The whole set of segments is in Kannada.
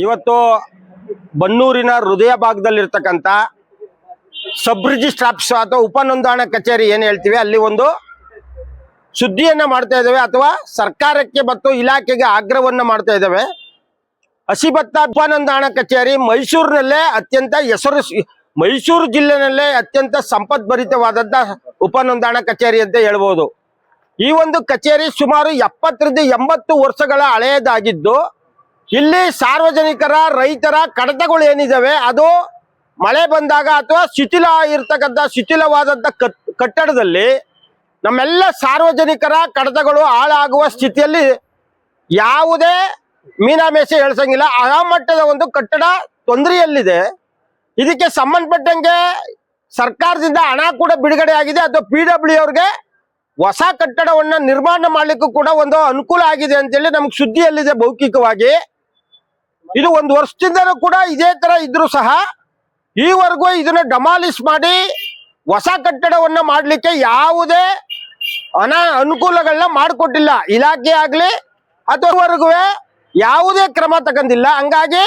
ಇವತ್ತು ಬನ್ನೂರಿನ ಹೃದಯ ಭಾಗದಲ್ಲಿರ್ತಕ್ಕಂಥ ಸಬ್ ರಿಜಿಸ್ಟ್ರಾರ್ ಆಫೀಸ್ ಅಥವಾ ಉಪನೋಂದಣಾ ಕಚೇರಿ ಏನು ಹೇಳ್ತೀವಿ ಅಲ್ಲಿ ಒಂದು ಸುದ್ದಿಯನ್ನ ಮಾಡ್ತಾ ಇದ್ದೇವೆ ಅಥವಾ ಸರ್ಕಾರಕ್ಕೆ ಮತ್ತು ಇಲಾಖೆಗೆ ಆಗ್ರಹವನ್ನ ಮಾಡ್ತಾ ಇದ್ದೇವೆ. ಹಸಿಭತ್ತ ಉಪನೋಂದಣಾ ಕಚೇರಿ ಮೈಸೂರಿನಲ್ಲೇ ಅತ್ಯಂತ ಮೈಸೂರು ಜಿಲ್ಲೆನಲ್ಲೇ ಅತ್ಯಂತ ಸಂಪದ್ಭರಿತವಾದಂತ ಉಪನೋಂದಣಾ ಕಚೇರಿ ಅಂತ ಹೇಳ್ಬೋದು. ಈ ಒಂದು ಕಚೇರಿ ಸುಮಾರು 70 ರಿಂದ 80 ವರ್ಷಗಳ ಹಳೆಯದಾಗಿದ್ದು ಇಲ್ಲಿ ಸಾರ್ವಜನಿಕರ ರೈತರ ಕಡತಗಳು ಏನಿದಾವೆ ಅದು ಮಳೆ ಬಂದಾಗ ಅಥವಾ ಶಿಥಿಲವಾದಂತ ಕಟ್ಟಡದಲ್ಲಿ ನಮ್ಮೆಲ್ಲ ಸಾರ್ವಜನಿಕರ ಕಡತಗಳು ಹಾಳಾಗುವ ಸ್ಥಿತಿಯಲ್ಲಿ ಯಾವುದೇ ಮೀನಾಮೇಷ ಎಳ್ಸಂಗಿಲ್ಲ. ಆ ಮಟ್ಟದ ಒಂದು ಕಟ್ಟಡ ತೊಂದರೆಯಲ್ಲಿದೆ. ಇದಕ್ಕೆ ಸಂಬಂಧಪಟ್ಟಂಗೆ ಸರ್ಕಾರದಿಂದ ಹಣ ಕೂಡ ಬಿಡುಗಡೆ ಆಗಿದೆ ಅಥವಾ PW ಅವ್ರಿಗೆ ಹೊಸ ಕಟ್ಟಡವನ್ನ ನಿರ್ಮಾಣ ಮಾಡ್ಲಿಕ್ಕೂ ಕೂಡ ಒಂದು ಅನುಕೂಲ ಆಗಿದೆ ಅಂತೇಳಿ ನಮ್ಗೆ ಸುದ್ದಿಯಲ್ಲಿದೆ ಮೌಖಿಕವಾಗಿ. ಇದು 1 ವರ್ಷದಿಂದಲೂ ಕೂಡ ಇದೇ ತರ ಇದ್ರು ಸಹ ಈವರೆಗೂ ಇದನ್ನ ಡೆಮಾಲಿಷ್ ಮಾಡಿ ಹೊಸ ಕಟ್ಟಡವನ್ನ ಮಾಡ್ಲಿಕ್ಕೆ ಯಾವುದೇ ಅನುಕೂಲಗಳನ್ನ ಮಾಡಿಕೊಟ್ಟಿಲ್ಲ ಇಲಾಖೆ ಆಗ್ಲಿ ಅಥವಾವರೆಗೂ ಯಾವುದೇ ಕ್ರಮ ತಗೊಂಡಿಲ್ಲ. ಹಂಗಾಗಿ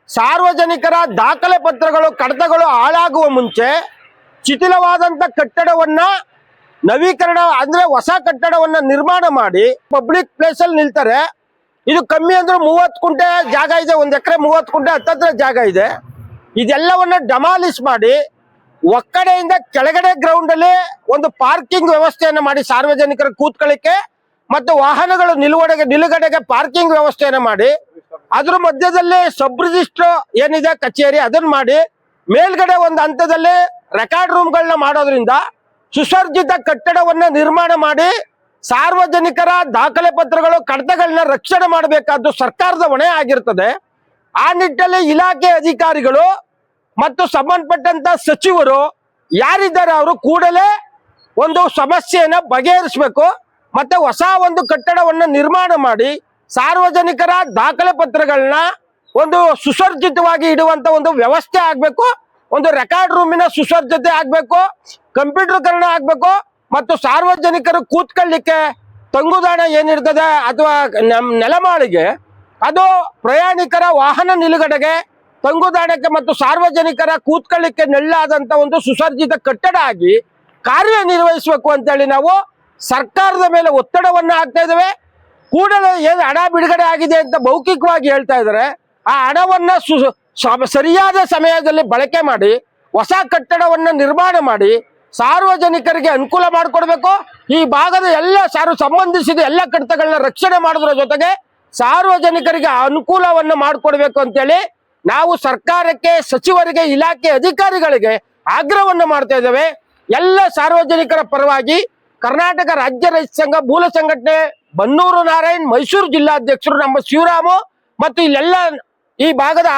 ಸಾರ್ವಜನಿಕರ ದಾಖಲೆ ಪತ್ರಗಳು ಕಡತಗಳು ಹಾಳಾಗುವ ಮುಂಚೆ ಶಿಥಿಲವಾದಂತ ಕಟ್ಟಡವನ್ನ ನವೀಕರಣ ಅಂದ್ರೆ ಹೊಸ ಕಟ್ಟಡವನ್ನ ನಿರ್ಮಾಣ ಮಾಡಿ ಪಬ್ಲಿಕ್ ಪ್ಲೇಸ್ ಅಲ್ಲಿ ನಿಲ್ತಾರೆ. ಇದು ಕಮ್ಮಿ ಅಂದ್ರೆ 30 ಕುಂಟೆ ಜಾಗ ಇದೆ, 1 ಎಕರೆ 30 ಕುಂಟೆ ಹತ್ತತ್ರ ಜಾಗ ಇದೆ. ಇದೆಲ್ಲವನ್ನ ಡೆಮಾಲಿಷ್ ಮಾಡಿ ಒಕ್ಕಡೆಯಿಂದ ಕೆಳಗಡೆ ಗ್ರೌಂಡ್ ಅಲ್ಲಿ ಒಂದು ಪಾರ್ಕಿಂಗ್ ವ್ಯವಸ್ಥೆಯನ್ನ ಮಾಡಿ ಸಾರ್ವಜನಿಕರ ಕೂತ್ಕೊಳ್ಳಿಕ್ಕೆ ಮತ್ತು ವಾಹನಗಳು ನಿಲುಗಡೆಗೆ ಪಾರ್ಕಿಂಗ್ ವ್ಯವಸ್ಥೆಯನ್ನ ಮಾಡಿ ಅದ್ರ ಮಧ್ಯದಲ್ಲಿ ಸಬ್ ರಿಜಿಸ್ಟ್ರಾರ್ ಏನಿದೆ ಕಚೇರಿ ಅದನ್ನ ಮಾಡಿ ಮೇಲ್ಗಡೆ ಒಂದು ಹಂತದಲ್ಲಿ ರೆಕಾರ್ಡ್ ರೂಮ್ಗಳನ್ನ ಮಾಡೋದ್ರಿಂದ ಸುಸರ್ಜಿತ ಕಟ್ಟಡವನ್ನ ನಿರ್ಮಾಣ ಮಾಡಿ ಸಾರ್ವಜನಿಕರ ದಾಖಲೆ ಪತ್ರಗಳು ಕಡತಗಳನ್ನ ರಕ್ಷಣೆ ಮಾಡಬೇಕಾದ್ದು ಸರ್ಕಾರದ ಹೊಣೆ ಆಗಿರ್ತದೆ. ಆ ನಿಟ್ಟಿನಲ್ಲಿ ಇಲಾಖೆ ಅಧಿಕಾರಿಗಳು ಮತ್ತು ಸಂಬಂಧಪಟ್ಟಂತ ಸಚಿವರು ಯಾರಿದ್ದಾರೆ ಅವರು ಕೂಡಲೇ ಒಂದು ಸಮಸ್ಯೆಯನ್ನ ಬಗೆಹರಿಸಬೇಕು. ಮತ್ತೆ ಹೊಸ ಒಂದು ಕಟ್ಟಡವನ್ನ ನಿರ್ಮಾಣ ಮಾಡಿ ಸಾರ್ವಜನಿಕರ ದಾಖಲೆ ಪತ್ರಗಳನ್ನ ಒಂದು ಸುಸರ್ಜಿತವಾಗಿ ಇಡುವಂತ ಒಂದು ವ್ಯವಸ್ಥೆ ಆಗ್ಬೇಕು. ಒಂದು ರೆಕಾರ್ಡ್ ರೂಮಿನ ಸುಸಜ್ಜತೆ ಆಗ್ಬೇಕು, ಕಂಪ್ಯೂಟರ್ಕರಣ ಆಗ್ಬೇಕು ಮತ್ತು ಸಾರ್ವಜನಿಕರು ಕೂತ್ಕೊಳ್ಳಿಕ್ಕೆ ತಂಗುದಾಣ ಏನಿರ್ತದೆ ಅಥವಾ ನೆಲಮಾಳಿಗೆ ಅದು ಪ್ರಯಾಣಿಕರ ವಾಹನ ನಿಲುಗಡೆಗೆ ತಂಗುದಾಣಕ್ಕೆ ಮತ್ತು ಸಾರ್ವಜನಿಕರ ಕೂತ್ಕೊಳ್ಳಿಕ್ಕೆ ನೆಳ್ಳಾದಂತ ಒಂದು ಸುಸರ್ಜಿತ ಕಟ್ಟಡ ಆಗಿ ಕಾರ್ಯನಿರ್ವಹಿಸಬೇಕು ಅಂತೇಳಿ ನಾವು ಸರ್ಕಾರದ ಮೇಲೆ ಒತ್ತಡವನ್ನ ಹಾಕ್ತಾ ಇದ್ದೇವೆ. ಕೂಡಲೇ ಏನು ಹಣ ಬಿಡುಗಡೆ ಆಗಿದೆ ಅಂತ ಮೌಖಿಕವಾಗಿ ಹೇಳ್ತಾ ಇದ್ದಾರೆ, ಆ ಹಣವನ್ನ ಸರಿಯಾದ ಸಮಯದಲ್ಲಿ ಬಳಕೆ ಮಾಡಿ ಹೊಸ ಕಟ್ಟಡವನ್ನ ನಿರ್ಮಾಣ ಮಾಡಿ ಸಾರ್ವಜನಿಕರಿಗೆ ಅನುಕೂಲ ಮಾಡಿಕೊಡ್ಬೇಕು. ಈ ಭಾಗದ ಎಲ್ಲ ಸಂಬಂಧಿಸಿದ ಎಲ್ಲ ಕಡತಗಳನ್ನ ರಕ್ಷಣೆ ಮಾಡೋದ್ರ ಜೊತೆಗೆ ಸಾರ್ವಜನಿಕರಿಗೆ ಅನುಕೂಲವನ್ನ ಮಾಡಿಕೊಡ್ಬೇಕು ಅಂತೇಳಿ ನಾವು ಸರ್ಕಾರಕ್ಕೆ, ಸಚಿವರಿಗೆ, ಇಲಾಖೆ ಅಧಿಕಾರಿಗಳಿಗೆ ಆಗ್ರಹವನ್ನ ಮಾಡ್ತಾ ಇದ್ದೇವೆ. ಎಲ್ಲ ಸಾರ್ವಜನಿಕರ ಪರವಾಗಿ ಕರ್ನಾಟಕ ರಾಜ್ಯ ರೈತ ಸಂಘ ಮೂಲ ಸಂಘಟನೆ ಬನ್ನೂರು ನಾರಾಯಣ್ ಮೈಸೂರು ಜಿಲ್ಲಾಧ್ಯಕ್ಷರು ನಮ್ಮ ಶಿವರಾಮು ಮತ್ತು ಇಲ್ಲೆಲ್ಲ ಈ ಭಾಗದ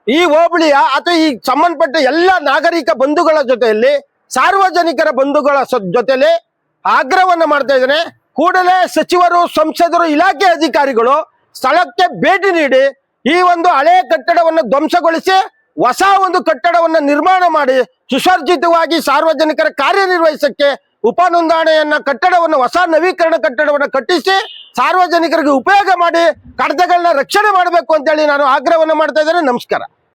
ಈ ಹೋಬಳಿಯ ಅಥವಾ ಈ ಸಂಬಂಧಪಟ್ಟ ಎಲ್ಲ ನಾಗರಿಕ ಬಂಧುಗಳ ಜೊತೆಯಲ್ಲಿ ಸಾರ್ವಜನಿಕರ ಬಂಧುಗಳ ಜೊತೆಯಲ್ಲಿ ಆಗ್ರಹವನ್ನ ಮಾಡ್ತಾ ಇದ್ದೇನೆ. ಕೂಡಲೇ ಸಚಿವರು, ಸಂಸದರು, ಇಲಾಖೆ ಅಧಿಕಾರಿಗಳು ಸ್ಥಳಕ್ಕೆ ಭೇಟಿ ನೀಡಿ ಈ ಒಂದು ಹಳೆಯ ಕಟ್ಟಡವನ್ನು ಧ್ವಂಸಗೊಳಿಸಿ ಹೊಸ ಒಂದು ಕಟ್ಟಡವನ್ನ ನಿರ್ಮಾಣ ಮಾಡಿ ಸುಸರ್ಜಿತವಾಗಿ ಸಾರ್ವಜನಿಕರ ಕಾರ್ಯನಿರ್ವಹಿಸಕ್ಕೆ ಉಪನೋಂದಣೆಯನ್ನ ಕಟ್ಟಡವನ್ನು ಹೊಸ ನವೀಕರಣ ಕಟ್ಟಡವನ್ನು ಕಟ್ಟಿಸಿ ಸಾರ್ವಜನಿಕರಿಗೆ ಉಪಯೋಗ ಮಾಡಿ ಕಡತಗಳನ್ನ ರಕ್ಷಣೆ ಮಾಡಬೇಕು ಅಂತೇಳಿ ನಾನು ಆಗ್ರಹವನ್ನ ಮಾಡ್ತಾ ಇದ್ದೇನೆ. ನಮಸ್ಕಾರ.